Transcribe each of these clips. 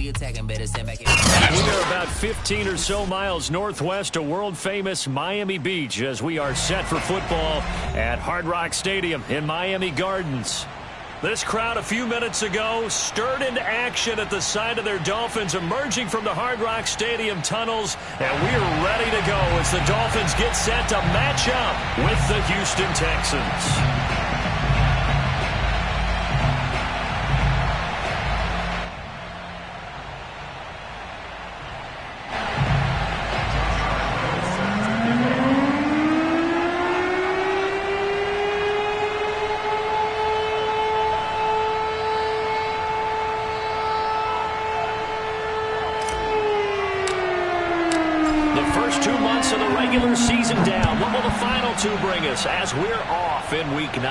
we attacking, better stand back in. We are about 15 or so miles northwest of world-famous Miami Beach as we are set for football at Hard Rock Stadium in Miami Gardens. This crowd a few minutes ago stirred into action at the side of their Dolphins emerging from the Hard Rock Stadium tunnels, and we're ready to go as the Dolphins get set to match up with the Houston Texans. Of the regular season down. What will the final two bring us as we're off in Week 9?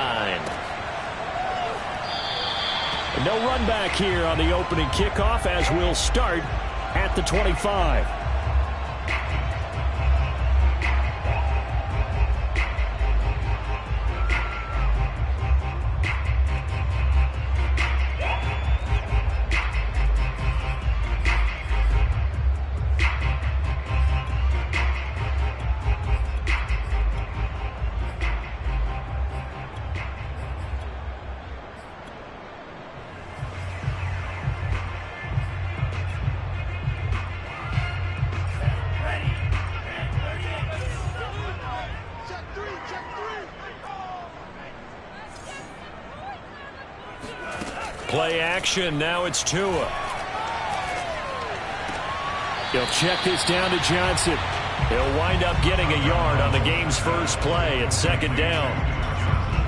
No run back here on the opening kickoff as we'll start at the 25. Play action. Now it's Tua. He'll check this down to Johnson. He'll wind up getting a yard on the game's first play at second down.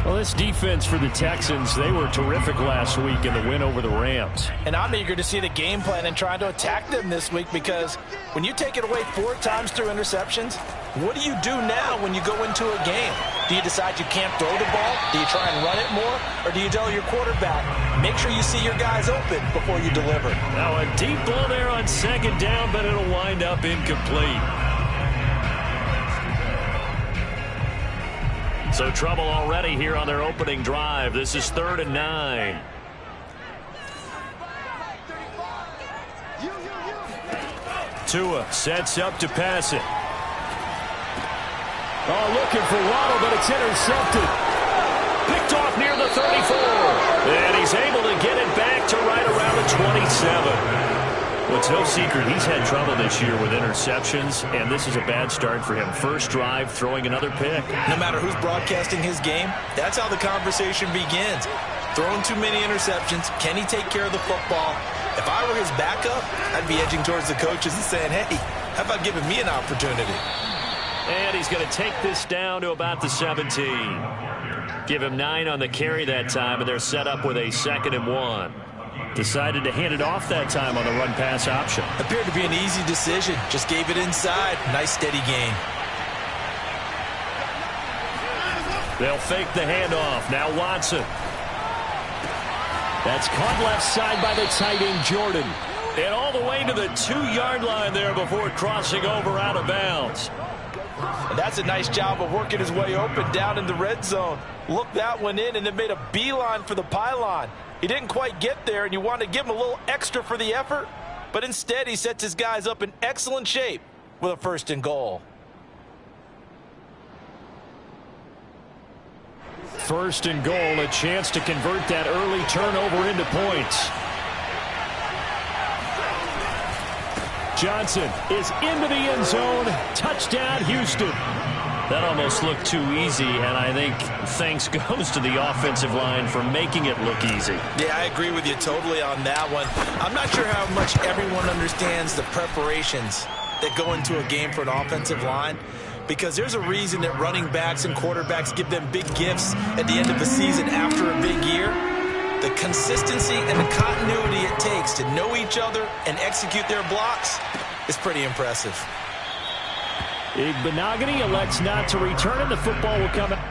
Well, this defense for the Texans, they were terrific last week in the win over the Rams. And I'm eager to see the game plan and trying to attack them this week because when you take it away 4 times through interceptions, what do you do now when you go into a game? Do you decide you can't throw the ball? Do you try and run it more? Or do you tell your quarterback, make sure you see your guys open before you deliver? Now a deep ball there on second down, but it'll wind up incomplete. So trouble already here on their opening drive. This is 3rd and 9. Tua sets up to pass it. Oh, looking for Waddle, but it's intercepted. Picked off near the 34. And he's able to get it back to right around the 27. Well, it's no secret he's had trouble this year with interceptions, and this is a bad start for him. First drive, throwing another pick. No matter who's broadcasting his game, that's how the conversation begins. Throwing too many interceptions, can he take care of the football? If I were his backup, I'd be edging towards the coaches and saying, hey, how about giving me an opportunity? And he's going to take this down to about the 17. Give him 9 on the carry that time, and they're set up with a 2nd and 1. Decided to hand it off that time on the run-pass option. Appeared to be an easy decision. Just gave it inside. Nice, steady gain. They'll fake the handoff. Now Watson. That's caught left side by the tight end, Jordan. And all the way to the 2-yard line there before crossing over out of bounds. And that's a nice job of working his way open down in the red zone. Looked that one in and then made a beeline for the pylon. He didn't quite get there, and you want to give him a little extra for the effort, but instead he sets his guys up in excellent shape with a 1st and goal. 1st and goal, a chance to convert that early turnover into points. Johnson is into the end zone. Touchdown, Houston. That almost looked too easy, and I think thanks goes to the offensive line for making it look easy. Yeah, I agree with you totally on that one. I'm not sure how much everyone understands the preparations that go into a game for an offensive line, because there's a reason that running backs and quarterbacks give them big gifts at the end of the season after a big year. The consistency and the continuity it takes to know each other and execute their blocks is pretty impressive. Benogany elects not to return, and the football will come out.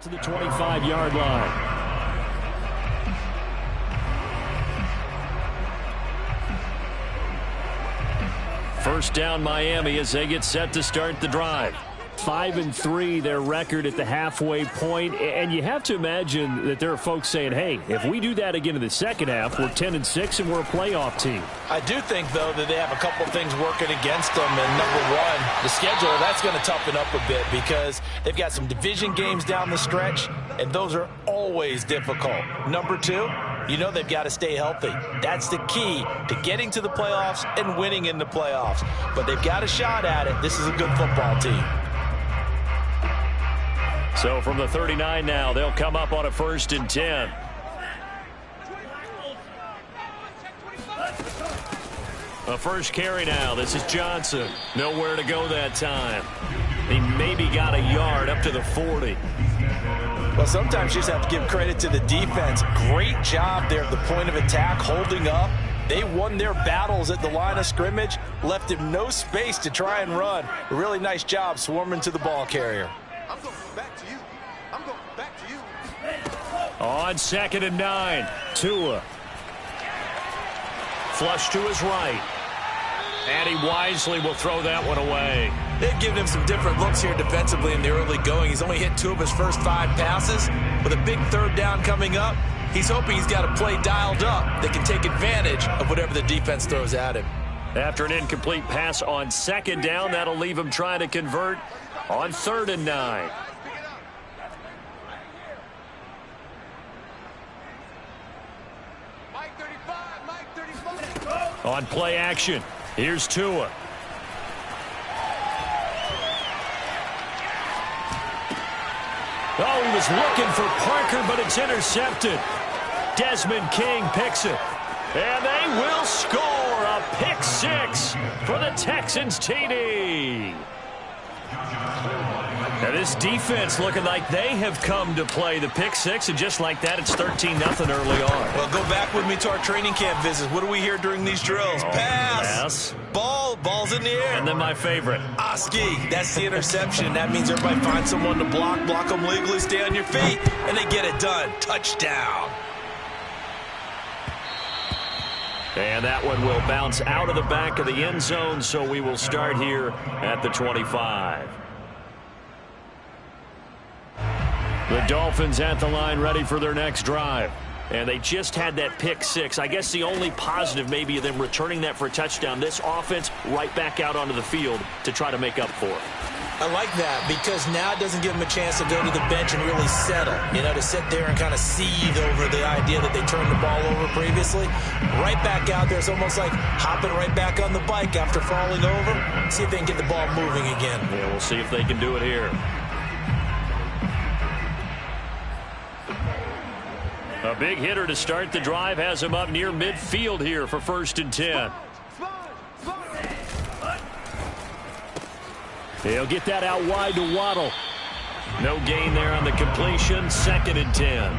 To the 25-yard line. First down Miami as they get set to start the drive. 5-3 their record at the halfway point, and you have to imagine that there are folks saying, hey, if we do that again in the second half, we're 10-6 and we're a playoff team. I do think, though, that they have a couple things working against them, and number one, the schedule, that's going to toughen up a bit because they've got some division games down the stretch, and those are always difficult. Number two, you know they've got to stay healthy. That's the key to getting to the playoffs and winning in the playoffs. But they've got a shot at it. This is a good football team. So from the 39 now, they'll come up on a 1st and 10. A first carry now. This is Johnson. Nowhere to go that time. He maybe got a yard up to the 40. Well, sometimes you just have to give credit to the defense. Great job there at the point of attack, holding up. They won their battles at the line of scrimmage, left him no space to try and run. A really nice job swarming to the ball carrier. I'm going back to you. I'm going back to you. On 2nd and 9, Tua. Flush to his right. And he wisely will throw that one away. They've given him some different looks here defensively in the early going. He's only hit 2 of his first 5 passes. With a big 3rd down coming up, he's hoping he's got a play dialed up that can take advantage of whatever the defense throws at him. After an incomplete pass on 2nd down, that'll leave him trying to convert on 3rd and 9. Mike 35, Mike 35. On play action, here's Tua. Oh, he was looking for Parker, but it's intercepted. Desmond King picks it. And they will score a pick 6 for the Texans TD. Now this defense looking like they have come to play the pick 6, and just like that, it's 13-0 early on. Well, go back with me to our training camp visits. What do we hear during these drills? Pass. Ball's in the air. And then my favorite. Oski, that's the interception. That means everybody finds someone to block them legally, stay on your feet, and they get it done. Touchdown. And that one will bounce out of the back of the end zone, so we will start here at the 25. The Dolphins at the line ready for their next drive. And they just had that pick 6. I guess the only positive maybe of them returning that for a touchdown. This offense right back out onto the field to try to make up for it. I like that because now it doesn't give them a chance to go to the bench and really settle. You know, to sit there and kind of seethe over the idea that they turned the ball over previously. Right back out there. It's almost like hopping right back on the bike after falling over. See if they can get the ball moving again. Yeah, we'll see if they can do it here. A big hitter to start the drive has him up near midfield here for 1st and 10. He'll get that out wide to Waddle. No gain there on the completion. 2nd and 10.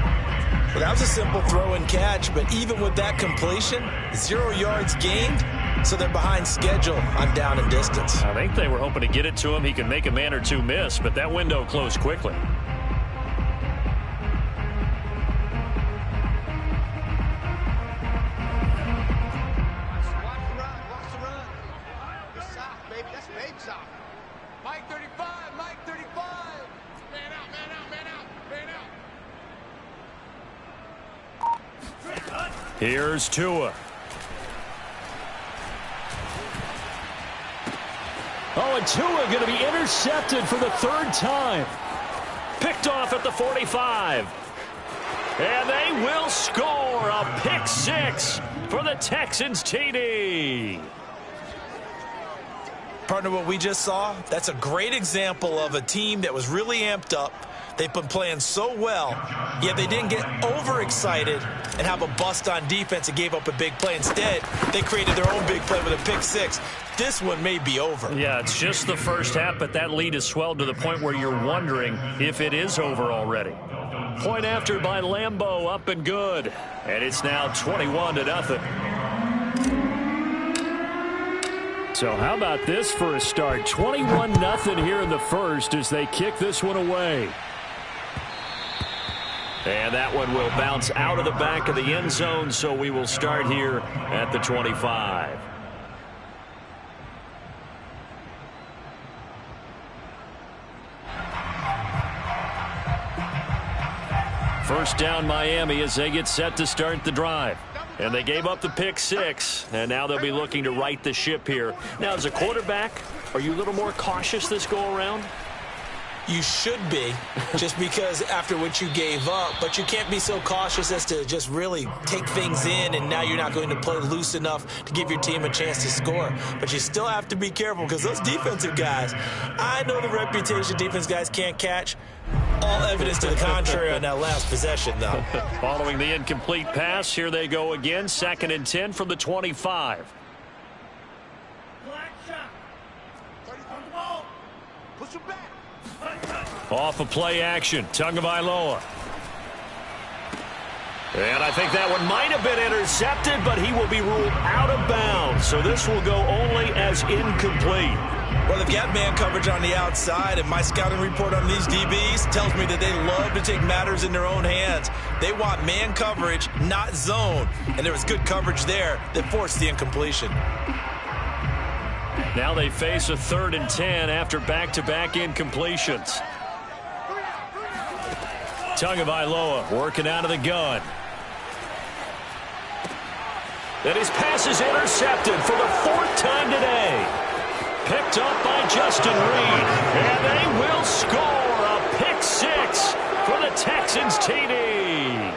Well, that was a simple throw and catch, but even with that completion, 0 yards gained, so they're behind schedule on down and distance. I think they were hoping to get it to him. He can make a man or two miss, but that window closed quickly. Here's Tua. Oh, and Tua going to be intercepted for the 3rd time. Picked off at the 45. And they will score a pick 6 for the Texans TD. Partner, what we just saw, that's a great example of a team that was really amped up. They've been playing so well, yet they didn't get overexcited and have a bust on defense and gave up a big play. Instead, they created their own big play with a pick 6. This one may be over. Yeah, it's just the first half, but that lead has swelled to the point where you're wondering if it is over already. Point after by Lambeau, up and good. And it's now 21-0. So how about this for a start? 21-0 here in the first as they kick this one away. And that one will bounce out of the back of the end zone, so we will start here at the 25. First down Miami as they get set to start the drive. And they gave up the pick 6, and now they'll be looking to right the ship here. Now, as a quarterback, are you a little more cautious this go-around? You should be, just because after what you gave up, but you can't be so cautious as to just really take things in, and now you're not going to play loose enough to give your team a chance to score. But you still have to be careful because those defensive guys, I know the reputation defense guys can't catch. All evidence to the contrary on that last possession, though. Following the incomplete pass, here they go again. 2nd and 10 from the 25. Push him back. Off of play action, Tagovailoa. And I think that one might have been intercepted, but he will be ruled out of bounds. So this will go only as incomplete. Well, they've got man coverage on the outside, and my scouting report on these DBs tells me that they love to take matters in their own hands. They want man coverage, not zone. And there was good coverage there that forced the incompletion. Now they face a 3rd and 10 after back-to-back incompletions. Tagovailoa working out of the gun. And his pass is intercepted for the 4th time today. Picked up by Justin Reed. And they will score a pick 6 for the Texans TD.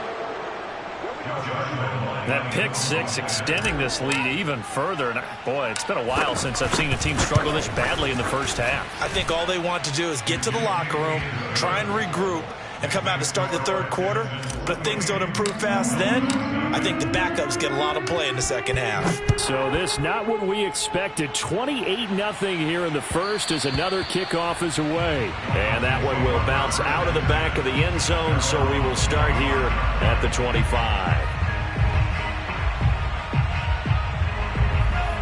That pick 6 extending this lead even further. And boy, it's been a while since I've seen a team struggle this badly in the first half. I think all they want to do is get to the locker room, try and regroup, and come out to start the 3rd quarter. But if things don't improve fast then, I think the backups get a lot of play in the 2nd half. So this not what we expected. 28-0 here in the first as another kickoff is away. And that one will bounce out of the back of the end zone, so we will start here at the 25.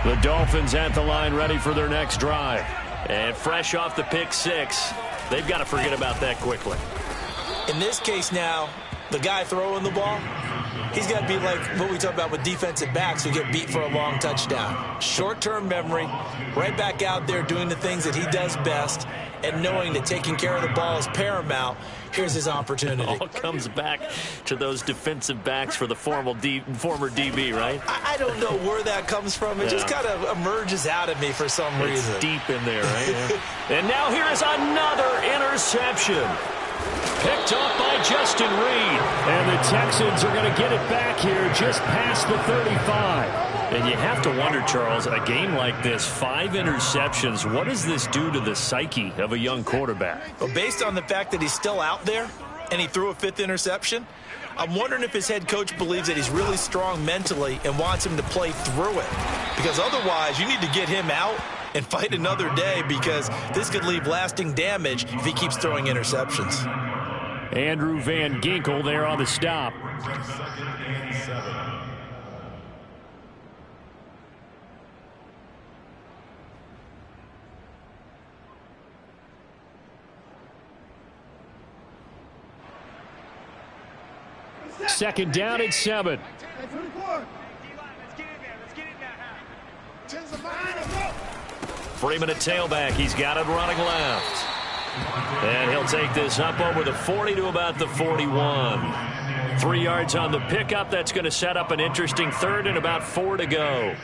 The Dolphins at the line ready for their next drive. And fresh off the pick 6, they've got to forget about that quickly. In this case now, the guy throwing the ball, he's got to be like what we talk about with defensive backs who get beat for a long touchdown. Short-term memory, right back out there doing the things that he does best, and knowing that taking care of the ball is paramount. Here's his opportunity. It all comes back to those defensive backs for the former DB, right? I don't know where that comes from. It just kind of emerges out of me for some reason. It's deep in there, right? And now here is another interception. Picked up by Justin Reed. And the Texans are going to get it back here just past the 35. And you have to wonder, Charles, a game like this, 5 interceptions, what does this do to the psyche of a young quarterback? Well, based on the fact that he's still out there and he threw a 5th interception, I'm wondering if his head coach believes that he's really strong mentally and wants him to play through it. Because otherwise, you need to get him out and fight another day, because this could leave lasting damage if he keeps throwing interceptions. Andrew Van Ginkel there on the stop. Second down and 7. Freeman at tailback. He's got it running left. And he'll take this up over the 40 to about the 41. 3 yards on the pickup. That's going to set up an interesting 3rd and about 4 to go.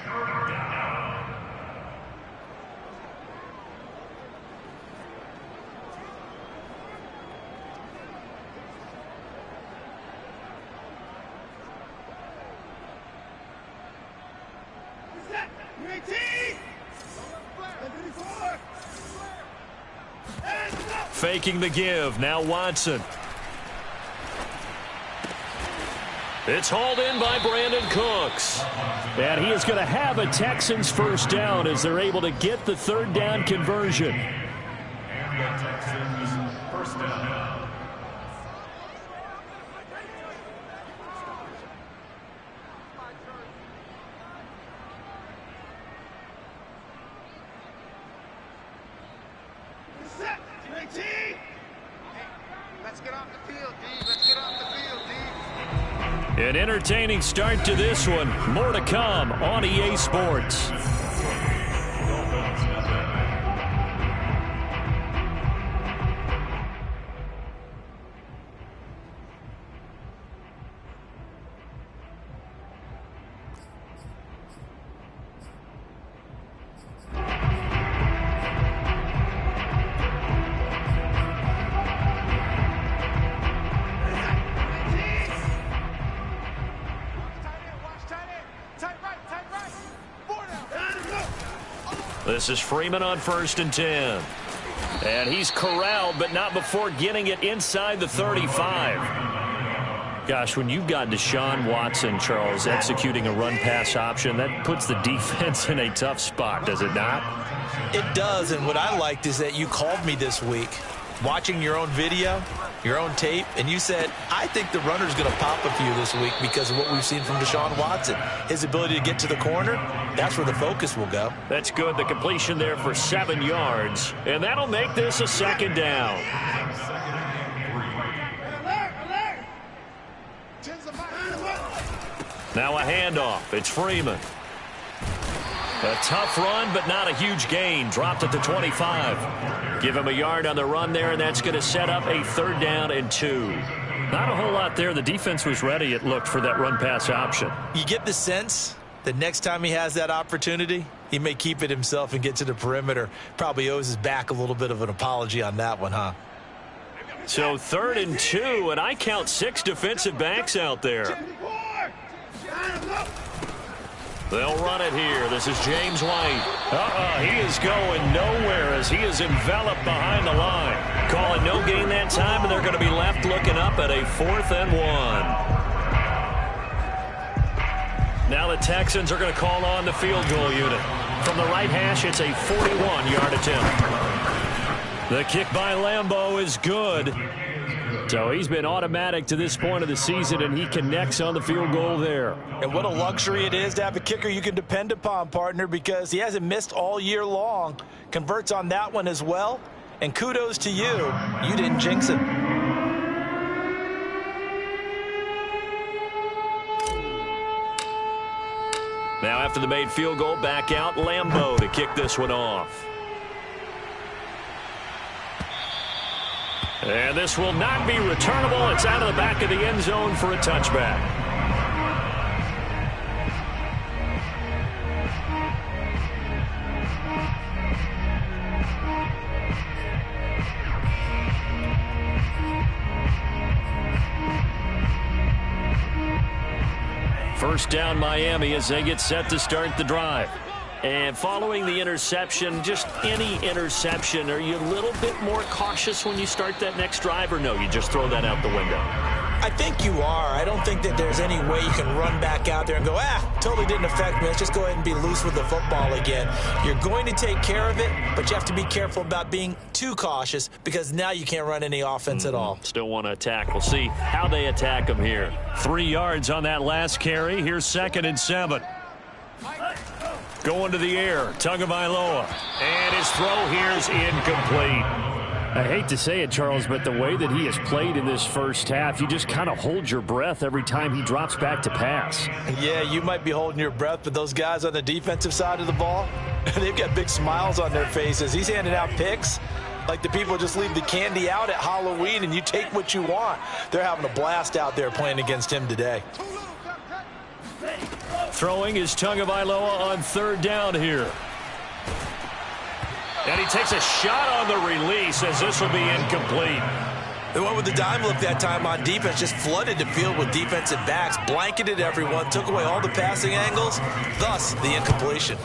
Faking the give. Now Watson. It's hauled in by Brandon Cooks. And he is going to have a Texans first down as they're able to get the 3rd down conversion. And the Texans first down. Let's get off the field, D. Let's get off the field, D. An entertaining start to this one. More to come on EA Sports. This is Freeman on 1st and 10. And he's corralled, but not before getting it inside the 35. Gosh, when you've got Deshaun Watson, Charles, executing a run-pass option, that puts the defense in a tough spot, does it not? It does, and what I liked is that you called me this week, watching your own video, your own tape, and you said, I think the runner's going to pop a few this week because of what we've seen from Deshaun Watson. His ability to get to the corner, that's where the focus will go. That's good. The completion there for 7 yards, and that'll make this a 2nd down. Now a handoff. It's Freeman. A tough run, but not a huge gain. Dropped at the 25. Give him a yard on the run there, and that's going to set up a 3rd down and 2. Not a whole lot there. The defense was ready, it looked, for that run-pass option. You get the sense that next time he has that opportunity, he may keep it himself and get to the perimeter. Probably owes his back a little bit of an apology on that one, huh? So 3rd and 2, and I count 6 defensive backs out there. They'll run it here. This is James White. He is going nowhere as he is enveloped behind the line. Calling no gain that time, and they're going to be left looking up at a 4th and 1. Now the Texans are going to call on the field goal unit. From the right hash, it's a 41-yard attempt. The kick by Lambeau is good. So he's been automatic to this point of the season, and he connects on the field goal there. And what a luxury it is to have a kicker you can depend upon, partner, because he hasn't missed all year long. Converts on that one as well. And kudos to you. You didn't jinx it. Now after the made field goal, back out Lambeau to kick this one off. And this will not be returnable. It's out of the back of the end zone for a touchback. First down Miami as they get set to start the drive. And following the interception, just any interception, are you a little bit more cautious when you start that next drive, or no, you just throw that out the window? I think you are. I don't think that there's any way you can run back out there and go, totally didn't affect me. Let's just go ahead and be loose with the football again. You're going to take care of it, but you have to be careful about being too cautious because now you can't run any offense at all. Still want to attack. We'll see how they attack them here. 3 yards on that last carry. Here's 2nd and 7. Going to the air, Tagovailoa, and his throw here is incomplete. I hate to say it, Charles, but the way that he has played in this first half, you just kind of hold your breath every time he drops back to pass. Yeah, you might be holding your breath, but those guys on the defensive side of the ball, they've got big smiles on their faces. He's handing out picks like the people just leave the candy out at Halloween and you take what you want. They're having a blast out there playing against him today. Throwing is Tagovailoa on 3rd down here. And he takes a shot on the release as this will be incomplete. They went with the dime look that time on defense, just flooded the field with defensive backs, blanketed everyone, took away all the passing angles, thus the incompletion.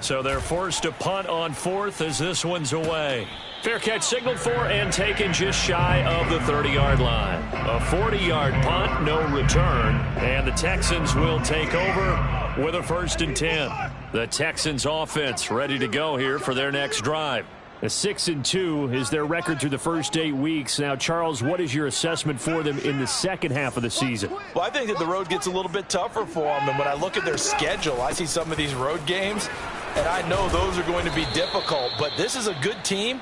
So they're forced to punt on 4th as this one's away. Fair catch signaled for and taken just shy of the 30-yard line. A 40-yard punt, no return, and the Texans will take over with a 1st and 10. The Texans offense ready to go here for their next drive. A 6-2 is their record through the first 8 weeks. Now, Charles, what is your assessment for them in the second half of the season? Well, I think that the road gets a little bit tougher for them. And when I look at their schedule, I see some of these road games, and I know those are going to be difficult. But this is a good team,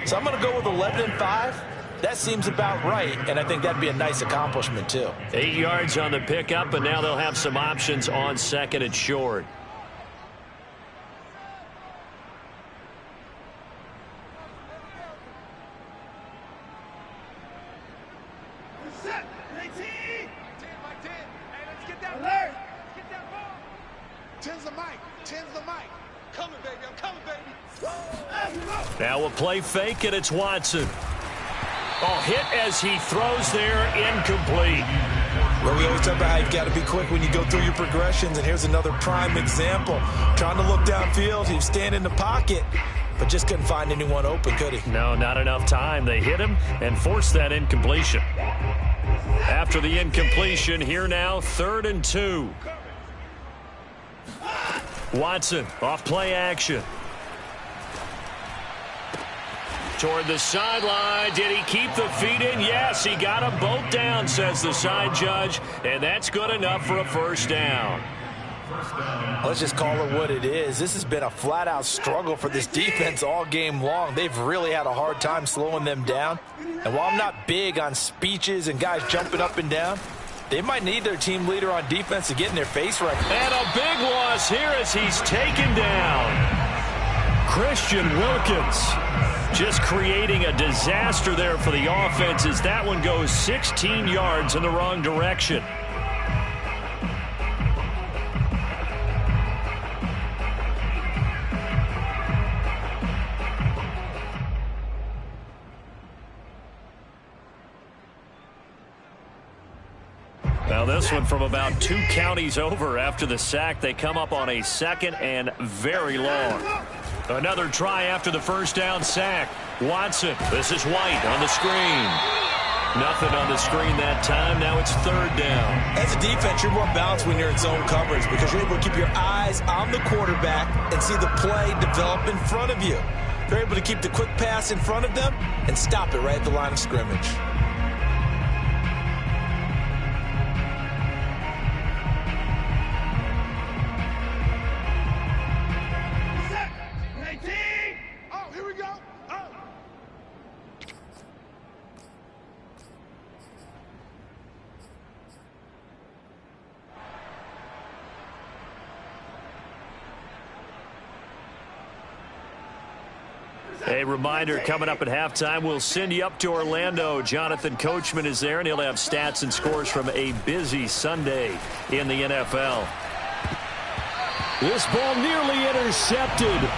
so I'm going to go with 11-5. That seems about right, and I think that'd be a nice accomplishment, too. 8 yards on the pickup, and now they'll have some options on second and short. Now we'll play fake, and it's Watson. Oh, hit as he throws there, incomplete. Well, we always talk about how you've got to be quick when you go through your progressions, and here's another prime example. Trying to look downfield, he was standing in the pocket, but just couldn't find anyone open, could he? No, not enough time. They hit him and forced that incompletion. After the incompletion, here now, 3rd and 2. Watson, off play action. Toward the sideline. Did he keep the feet in? Yes, he got them both down, says the side judge, and that's good enough for a first down. Let's just call it what it is. This has been a flat-out struggle for this defense all game long. They've really had a hard time slowing them down. And while I'm not big on speeches and guys jumping up and down, they might need their team leader on defense to get in their face right now. And a big loss here as he's taken down. Christian Wilkins just creating a disaster there for the offense as that one goes 16 yards in the wrong direction. Now this one from about 2 counties over after the sack. They come up on a 2nd and very long. Another try after the first down sack. Watson, this is White on the screen. Nothing on the screen that time. Now it's 3rd down. As a defense, you're more balanced when you're in zone coverage because you're able to keep your eyes on the quarterback and see the play develop in front of you. You're able to keep the quick pass in front of them and stop it right at the line of scrimmage. A reminder, coming up at halftime, we'll send you up to Orlando. Jonathan Coachman is there, and he'll have stats and scores from a busy Sunday in the NFL. This ball nearly intercepted.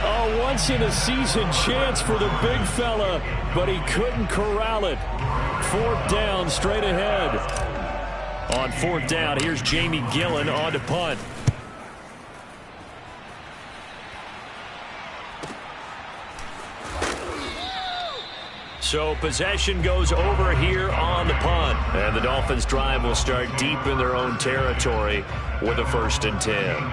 A once-in-a-season chance for the big fella, but he couldn't corral it. 4th down, straight ahead. On 4th down, here's Jamie Gillen on to punt. So possession goes over here on the punt. And the Dolphins drive will start deep in their own territory with a 1st and 10.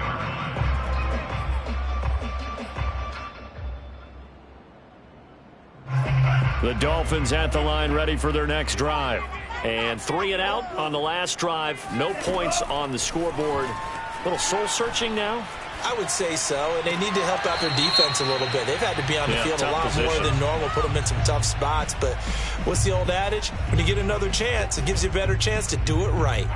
The Dolphins at the line ready for their next drive. And 3 and out on the last drive. No points on the scoreboard. A little soul-searching now. I would say so, and they need to help out their defense a little bit. They've had to be on the field a lot more than normal, put them in some tough spots. But what's the old adage? When you get another chance, it gives you a better chance to do it right.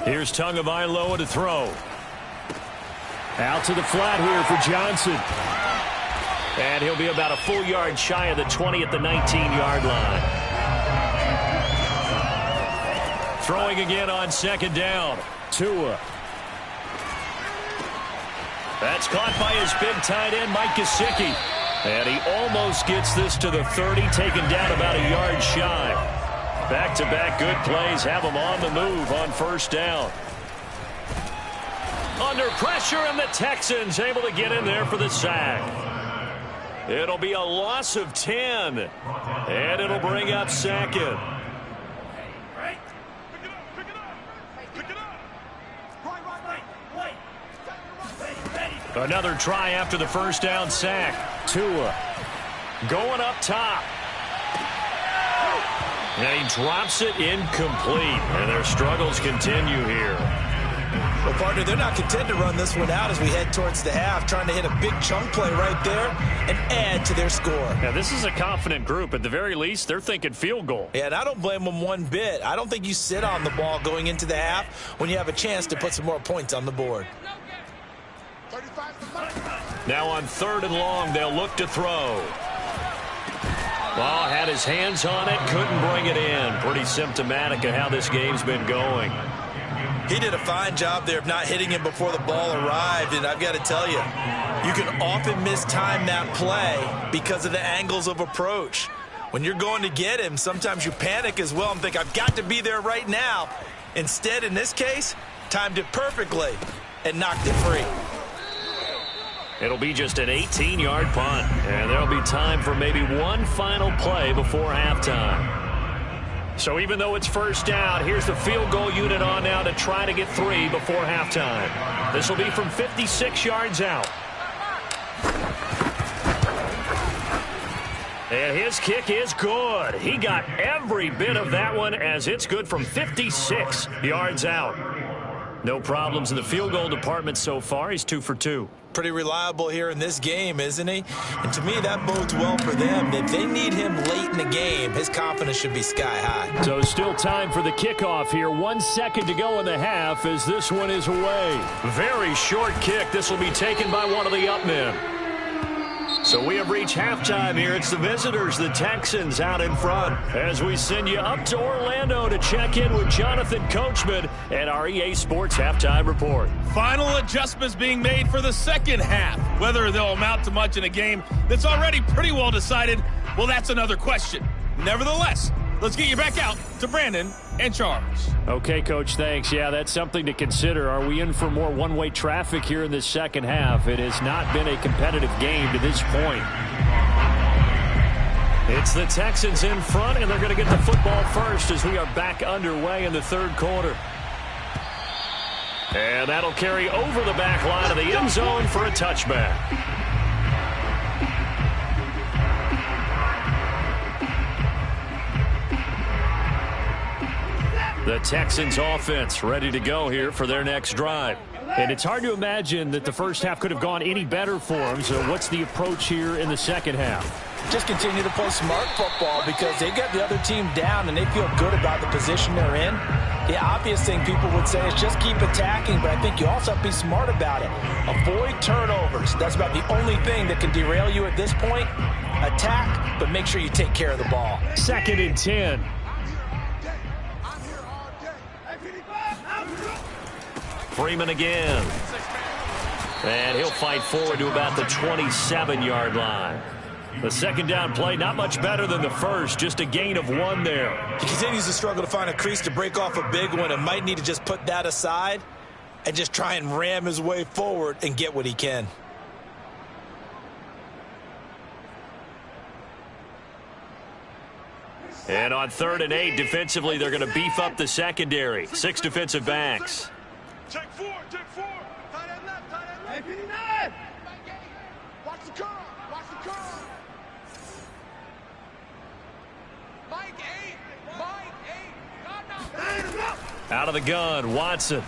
Here's Tagovailoa to throw. Out to the flat here for Johnson. And he'll be about a full yard shy of the 20 at the 19-yard line. Throwing again on 2nd down. Tua. That's caught by his big tight end, Mike Gesicki. And he almost gets this to the 30, taken down about a yard shy. Back-to-back good plays have him on the move on 1st down. Under pressure, and the Texans able to get in there for the sack. It'll be a loss of 10, and it'll bring up 2nd. Another try after the 1st down sack. Tua going up top. And he drops it incomplete. And their struggles continue here. Well, partner, they're not content to run this one out as we head towards the half, trying to hit a big chunk play right there and add to their score. Now, this is a confident group. At the very least, they're thinking field goal. Yeah, and I don't blame them one bit. I don't think you sit on the ball going into the half when you have a chance to put some more points on the board. Now on 3rd and long, they'll look to throw. Ball had his hands on it, couldn't bring it in. Pretty symptomatic of how this game's been going. He did a fine job there of not hitting him before the ball arrived, and I've got to tell you, you can often mistime that play because of the angles of approach. When you're going to get him, sometimes you panic as well and think, I've got to be there right now. Instead, in this case, timed it perfectly and knocked it free. It'll be just an 18-yard punt, and there'll be time for maybe one final play before halftime. So even though it's first down, here's the field goal unit on now to try to get 3 before halftime. This will be from 56 yards out. And his kick is good. He got every bit of that one as it's good from 56 yards out. No problems in the field goal department so far. He's 2 for 2. Pretty reliable here in this game, isn't he? And to me, that bodes well for them. If they need him late in the game, his confidence should be sky high. So still time for the kickoff here. 1 second to go in the half as this one is away. Very short kick. This will be taken by one of the up men. So we have reached halftime here. It's the visitors, the Texans, out in front. As we send you up to Orlando to check in with Jonathan Coachman and our EA Sports Halftime Report. Final adjustments being made for the second half. Whether they'll amount to much in a game that's already pretty well decided, well, that's another question. Nevertheless, let's get you back out to Brandon and Charles. Okay, Coach, thanks. Yeah, that's something to consider. Are we in for more one-way traffic here in this second half? It has not been a competitive game to this point. It's the Texans in front, and they're going to get the football first as we are back underway in the 3rd quarter. And that'll carry over the back line of the end zone for a touchback. The Texans offense ready to go here for their next drive. And it's hard to imagine that the first half could have gone any better for them. So what's the approach here in the second half? Just continue to play smart football because they got the other team down and they feel good about the position they're in. The obvious thing people would say is just keep attacking, but I think you also have to be smart about it. Avoid turnovers. That's about the only thing that can derail you at this point. Attack, but make sure you take care of the ball. 2nd and 10. Freeman again. And he'll fight forward to about the 27-yard line. The second down play, not much better than the first, just a gain of 1 there. He continues to struggle to find a crease to break off a big one and might need to just put that aside and just try and ram his way forward and get what he can. And on 3rd and 8, defensively, they're going to beef up the secondary. 6 defensive backs. Check 4, check 4. Tight end left, tight end left. Watch the curl, watch the curl. Mike 8. Out of the gun, Watson.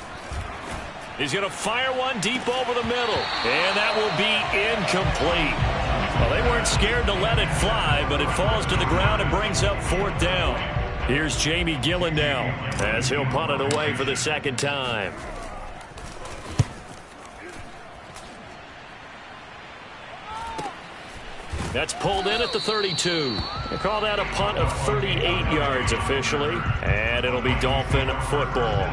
He's going to fire one deep over the middle. And that will be incomplete. Well, they weren't scared to let it fly, but it falls to the ground and brings up 4th down. Here's Jamie Gillen now as he'll punt it away for the second time. That's pulled in at the 32. They call that a punt of 38 yards officially, and it'll be Dolphin football.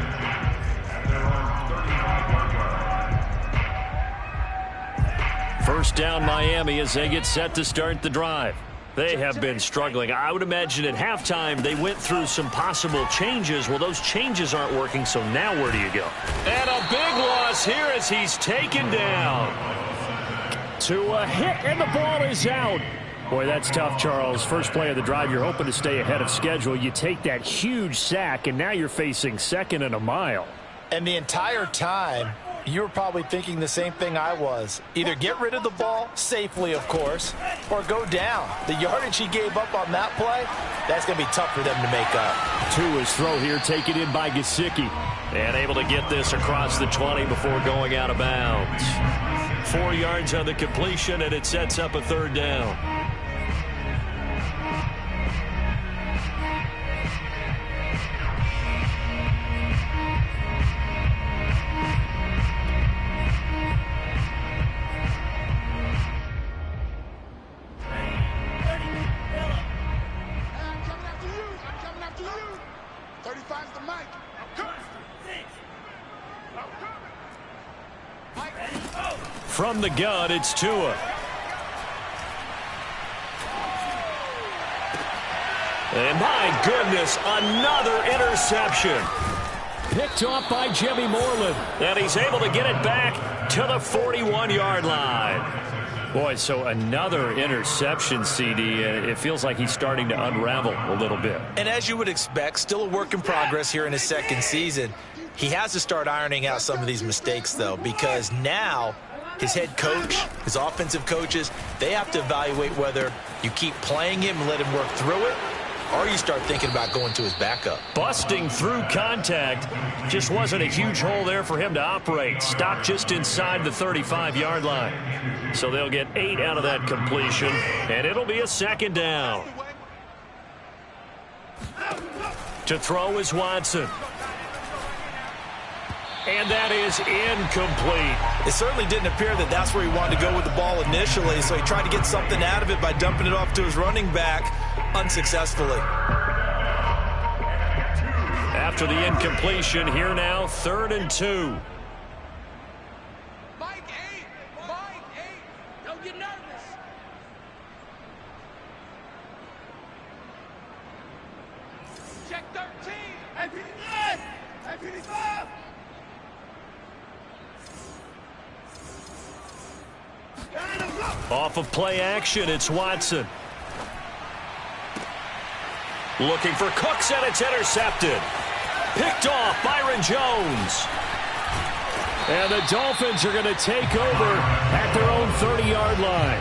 First down Miami as they get set to start the drive. They have been struggling. I would imagine at halftime they went through some possible changes. Well, those changes aren't working, so now where do you go? And a big loss here as he's taken down. To a hit, and the ball is out. Boy, that's tough, Charles. First play of the drive, you're hoping to stay ahead of schedule. You take that huge sack, and now you're facing 2nd and a mile. And the entire time, You were probably thinking the same thing I was. Either get rid of the ball, safely of course, or go down. The yardage he gave up on that play, that's going to be tough for them to make up. Tua's throw here taken in by Gesicki. And able to get this across the 20 before going out of bounds. 4 yards on the completion, and it sets up a third down. From the gun, it's Tua. And my goodness, another interception. Picked off by Jimmy Moreland. And he's able to get it back to the 41-yard line. Boy, so another interception, CD. It feels like he's starting to unravel a little bit. And as you would expect, still a work in progress here in his second season. He has to start ironing out some of these mistakes, though, because now his head coach, his offensive coaches, they have to evaluate whether you keep playing him and let him work through it, or you start thinking about going to his backup. Busting through contact. Just wasn't a huge hole there for him to operate. Stopped just inside the 35-yard line. So they'll get 8 out of that completion, and it'll be a second down. To throw is Watson. And that is incomplete. It certainly didn't appear that that's where he wanted to go with the ball initially, so he tried to get something out of it by dumping it off to his running back unsuccessfully. After the incompletion, here now, 3rd and 2. Mike 8. Mike 8. Don't get nervous. Check 13. APD 9. APD 5. Off of play action, it's Watson. Looking for Cooks, and it's intercepted. Picked off, Byron Jones. And the Dolphins are going to take over at their own 30-yard line.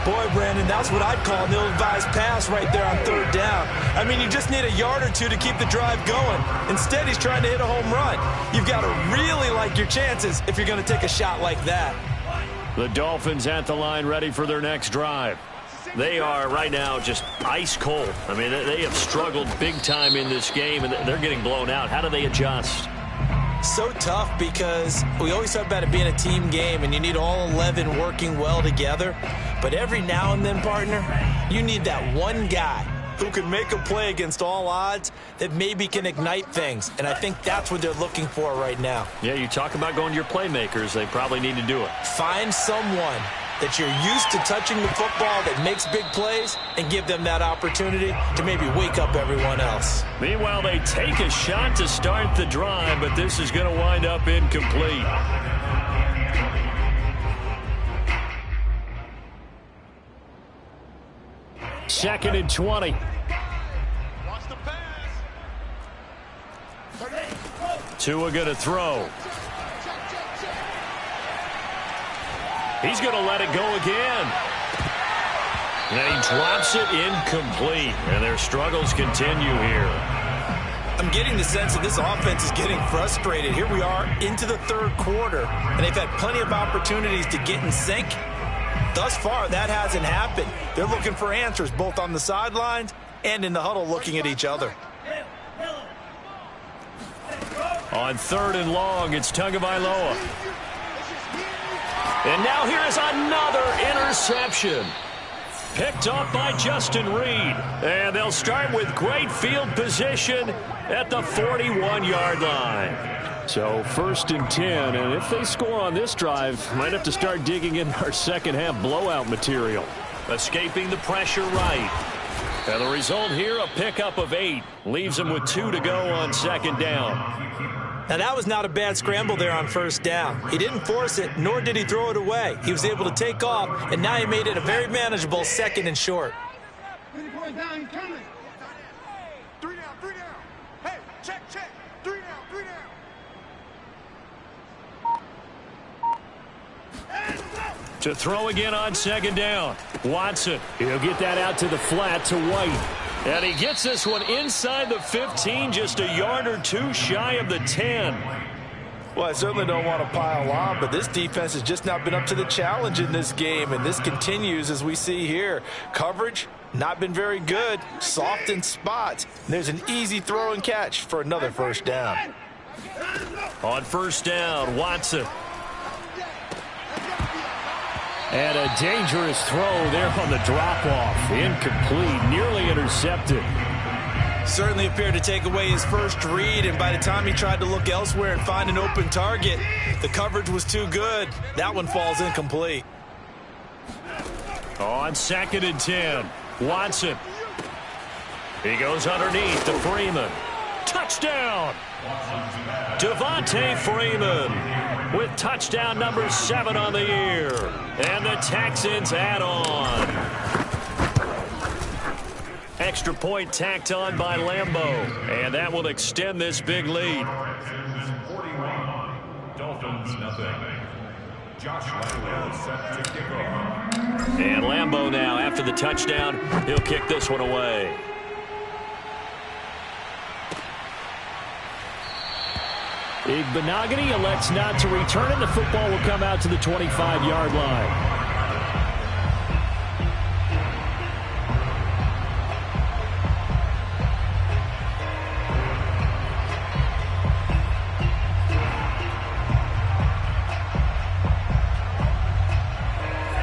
Boy, Brandon, that's what I'd call an ill-advised pass right there on 3rd down. I mean, you just need a yard or two to keep the drive going. Instead, he's trying to hit a home run. You've got to really like your chances if you're going to take a shot like that. The Dolphins at the line, ready for their next drive. They are right now just ice cold. I mean, they have struggled big time in this game, and they're getting blown out. How do they adjust? So tough, because we always talk about it being a team game, and you need all 11 working well together. But every now and then, partner, you need that one guy who can make a play against all odds that maybe can ignite things. And I think that's what they're looking for right now. Yeah, you talk about going to your playmakers. They probably need to do it. Find someone that you're used to touching the football that makes big plays and give them that opportunity to maybe wake up everyone else. Meanwhile, they take a shot to start the drive, but this is going to wind up incomplete. Second and 20. Watch the pass. Tua going to throw. He's going to let it go again. And he drops it incomplete. And their struggles continue here. I'm getting the sense that this offense is getting frustrated. Here we are into the 3rd quarter, and they've had plenty of opportunities to get in sync. Thus far, that hasn't happened. They're looking for answers both on the sidelines and in the huddle looking at each other. On 3rd and long, it's Tagovailoa. And now here is another interception. Picked up by Justin Reed. And they'll start with great field position at the 41-yard line. So 1st and 10, and if they score on this drive, might have to start digging in our second half blowout material. Escaping the pressure right. And the result here, a pickup of 8. Leaves them with 2 to go on 2nd down. Now, that was not a bad scramble there on 1st down. He didn't force it, nor did he throw it away. He was able to take off, and now he made it a very manageable 2nd and short. 3 down, coming. 3 down, 3 down. Hey, check. 3 down, 3 down. To throw again on second down. Watson. He'll get that out to the flat to White. And he gets this one inside the 15, just a yard or two shy of the 10. Well, I certainly don't want to pile on, but this defense has just not been up to the challenge in this game, and this continues as we see here. Coverage, not been very good. Soft in spots. And there's an easy throw and catch for another first down. On first down, Watson. And a dangerous throw there on the drop-off. Incomplete, nearly intercepted. Certainly appeared to take away his first read, and by the time he tried to look elsewhere and find an open target, the coverage was too good. That one falls incomplete. On second and 10, Watson. He goes underneath to Freeman. Touchdown! Devontae Freeman with touchdown number 7 on the year. And the Texans add on. Extra point tacked on by Lambo. And that will extend this big lead. Dolphins, nothing. Josh Lambo set to kick off. And Lambo now, after the touchdown, he'll kick this one away. Igbenogany elects not to return, and the football will come out to the 25-yard line.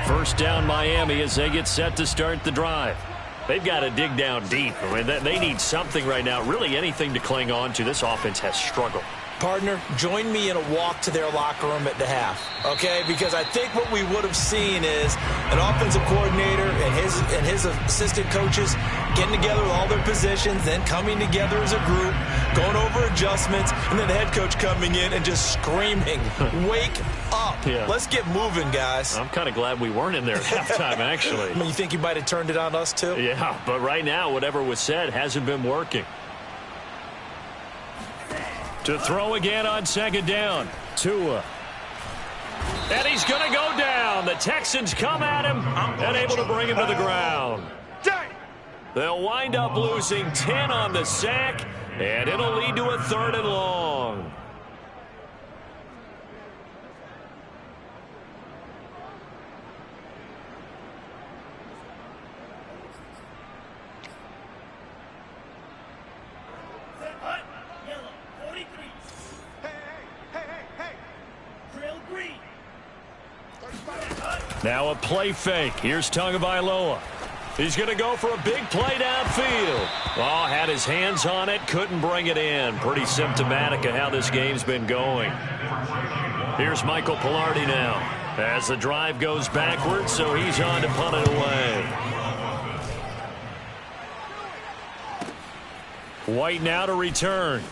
First down Miami as they get set to start the drive. They've got to dig down deep. I mean, they need something right now, really anything to cling on to. This offense has struggled. Partner, join me in a walk to their locker room at the half, okay? Because I think what we would have seen is an offensive coordinator and his assistant coaches getting together with all their positions, then coming together as a group, going over adjustments, and then the head coach coming in and just screaming, wake up. Yeah. Let's get moving, guys. I'm kind of glad we weren't in there at halftime, actually. I mean, you think you might have turned it on us, too? Yeah, but right now, whatever was said hasn't been working. To throw again on second down, Tua. And he's going to go down. The Texans come at him and able to bring him to the ground. They'll wind up losing 10 on the sack, and it'll lead to a 3rd and long. Now a play fake. Here's Tagovailoa. He's going to go for a big play downfield. Oh, had his hands on it, couldn't bring it in. Pretty symptomatic of how this game's been going. Here's Michael Pilardi now as the drive goes backwards, so he's on to punt it away. White now to return.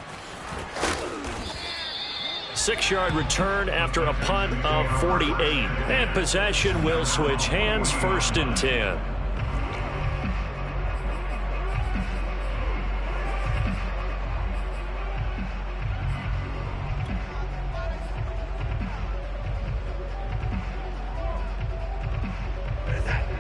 6-yard return after a punt of 48. And possession will switch hands, 1st and 10.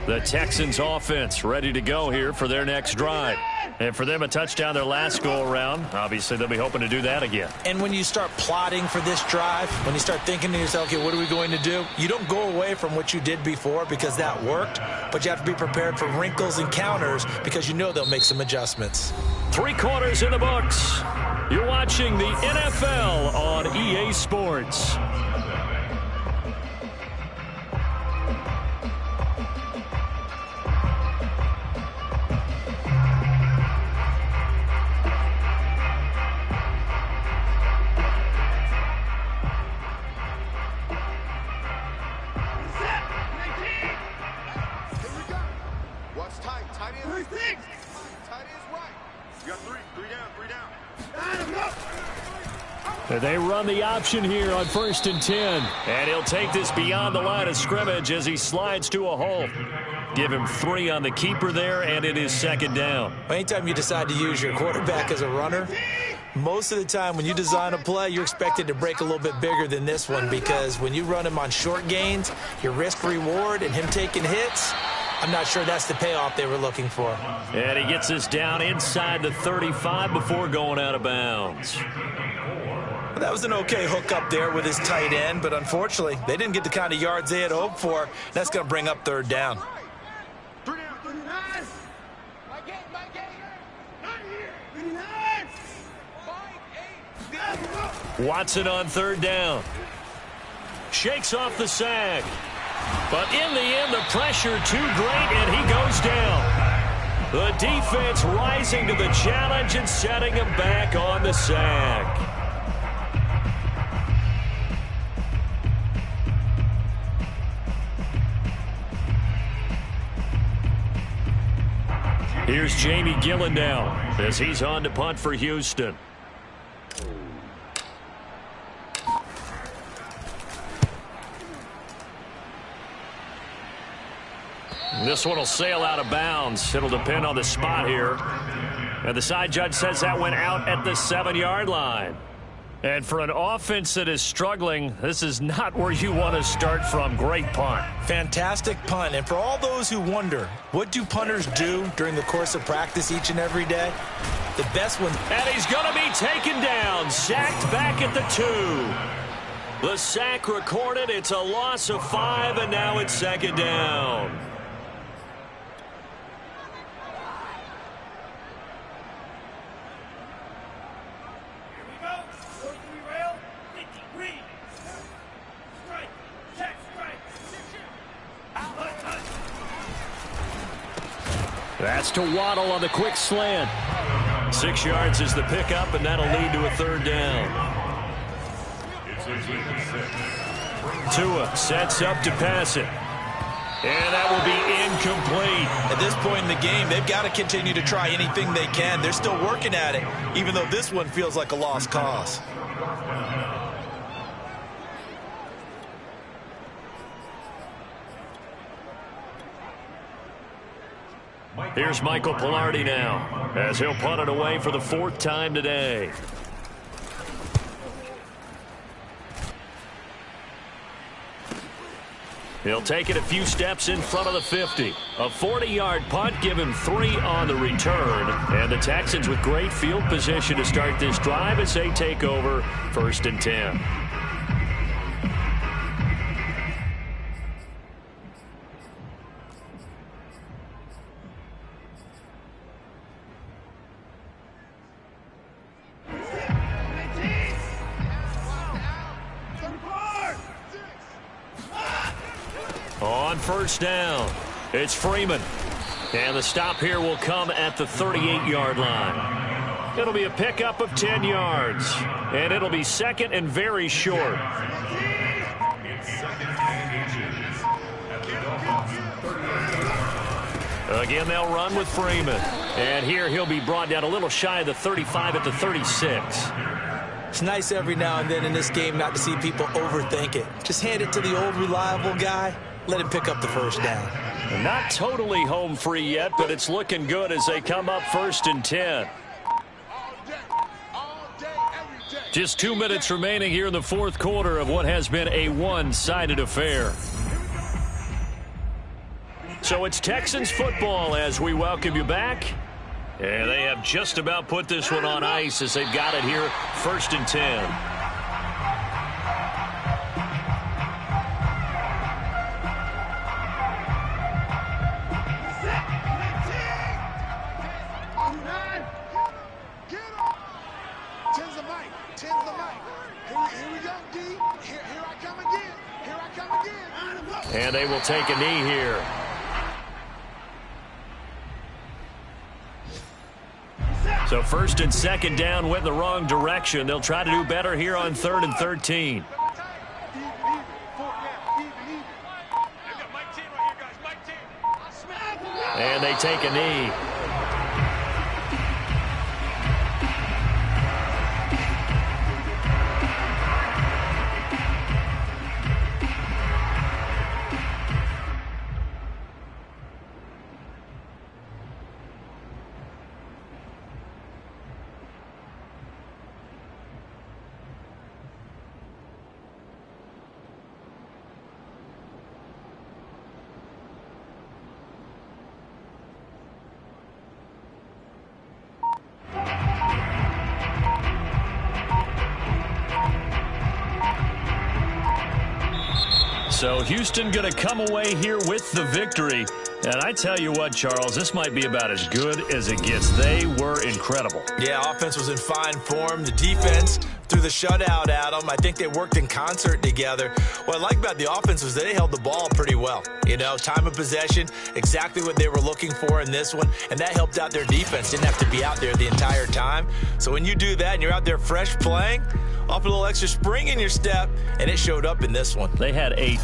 The Texans offense ready to go here for their next drive. And for them, a touchdown their last go-around. Obviously, they'll be hoping to do that again. And when you start plotting for this drive, when you start thinking to yourself, okay, what are we going to do? You don't go away from what you did before because that worked, but you have to be prepared for wrinkles and counters because you know they'll make some adjustments. 3 quarters in the books. You're watching the NFL on EA Sports. They run the option here on 1st and 10. And he'll take this beyond the line of scrimmage as he slides to a halt. Give him 3 on the keeper there, and it is 2nd down. Anytime you decide to use your quarterback as a runner, Most of the time when you design a play, you're expected to break a little bit bigger than this one, because when you run him on short gains, your risk-reward and him taking hits, I'm not sure that's the payoff they were looking for. And he gets us down inside the 35 before going out of bounds. Well, that was an okay hook up there with his tight end, but unfortunately, they didn't get the kind of yards they had hoped for. That's going to bring up third down. Watson on third down. Shakes off the sack. But in the end, the pressure too great, and he goes down. The defense rising to the challenge and setting him back on the sack. Here's Jamie Gillendow as he's on to punt for Houston. This one will sail out of bounds. It'll depend on the spot here. And the side judge says that went out at the 7-yard line. And for an offense that is struggling, this is not where you want to start from. Great punt. Fantastic punt. And for all those who wonder, what do punters do during the course of practice each and every day? The best one. And he's going to be taken down. Sacked back at the 2. The sack recorded. It's a loss of 5, and now it's second down. That's to Waddle on the quick slant. 6 yards is the pickup, and that'll lead to a third down. Tua sets up to pass it. And that will be incomplete. At this point in the game, they've got to continue to try anything they can. They're still working at it, even though this one feels like a lost cause. Here's Michael Pilardi now, as he'll punt it away for the 4th time today. He'll take it a few steps in front of the 50. A 40-yard punt, give him 3 on the return. And the Texans with great field position to start this drive as they take over 1st and 10. On first down, it's Freeman. And the stop here will come at the 38-yard line. It'll be a pickup of 10 yards. And it'll be second and very short. Again, they'll run with Freeman. And here he'll be brought down a little shy of the 35 at the 36. It's nice every now and then in this game not to see people overthink it. Just hand it to the old reliable guy. Let him pick up the first down. Not totally home free yet, but it's looking good as they come up 1st and 10. Just 2 minutes remaining here in the 4th quarter of what has been a one-sided affair. So it's Texans football as we welcome you back. And they have just about put this one on ice as they've got it here, 1st and 10. And they will take a knee here. So 1st and 2nd down went the wrong direction. They'll try to do better here on 3rd and 13. And they take a knee. So Houston going to come away here with the victory. And I tell you what, Charles, this might be about as good as it gets. They were incredible. Yeah, offense was in fine form. The defense threw the shutout at them. I think they worked in concert together. What I like about the offense was they held the ball pretty well. You know, time of possession, exactly what they were looking for in this one, and that helped out their defense. Didn't have to be out there the entire time. So when you do that and you're out there fresh playing, off a little extra spring in your step, and it showed up in this one. They had a